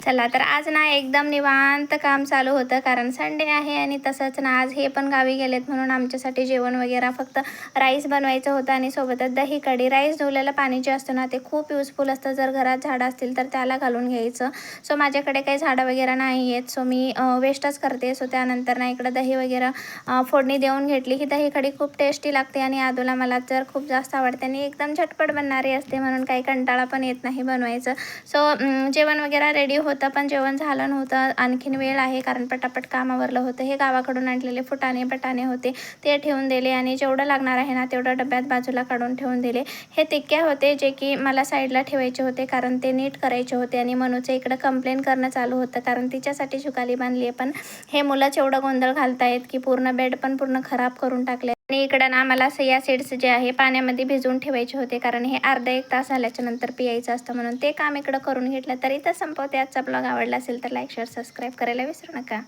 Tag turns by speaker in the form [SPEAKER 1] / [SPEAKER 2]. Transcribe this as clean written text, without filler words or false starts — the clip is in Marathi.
[SPEAKER 1] चला तर आज ना एकदम निवांत काम चालू होतं, कारण संडे आहे आणि तसंच ना आज हे पण गावी गेलेत म्हणून आमच्यासाठी जेवण वगैरे फक्त राईस बनवायचं होतं आणि सोबतच दही कढी. राईस धुवलेलं पाणी जे असतं ना ते खूप युजफुल असतं. जर घरात झाडं असतील तर त्याला घालून घ्यायचं. सो माझ्याकडे काही झाडं वगैरे नाही आहेत, सो मी वेस्टच करते. सो त्यानंतर ना इकडं दही वगैरे फोडणी देऊन घेतली. ही दही कढी खूप टेस्टी लागते आणि आदूला मला तर खूप जास्त आवडते आणि एकदम झटपट बनणारी असते, म्हणून काही कंटाळा पण येत नाही बनवायचं. सो जेवण वगैरे रेडी होतं, पण जेवण झालं नव्हतं. आणखीन वेळ आहे कारण पटापट कामावरलं होतं. हे गावाकडून आणलेले फुटाणे बटाणे होते, ते ठेवून दिले आणि जेवढं लागणार आहे ना तेवढं डब्यात बाजूला काढून ठेवून दिले. हे तिक्क्या होते जे की मला साईडला ठेवायचे होते, कारण ते नीट करायचे होते. आणि मनूचं इकडं कंप्लेन करणं चालू होतं, कारण तिच्यासाठी झुकाली बांधली आहे, पण हे मुलंच एवढं गोंधळ घालतायत की पूर्ण बेड पण पूर्ण खराब करून टाकले. आणि इकडं ना मला सिया सीड्स जे आहे पाण्यामध्ये भिजवून ठेवायचे होते, कारण हे अर्धा एक तास झाल्याच्या नंतर पियायचं असतं, म्हणून ते काम इकडं करून घेतलं. तरी तर संपवते आजचा ब्लॉग. आवडला असेल तर लाईक शेअर सबस्क्राईब करायला विसरू नका.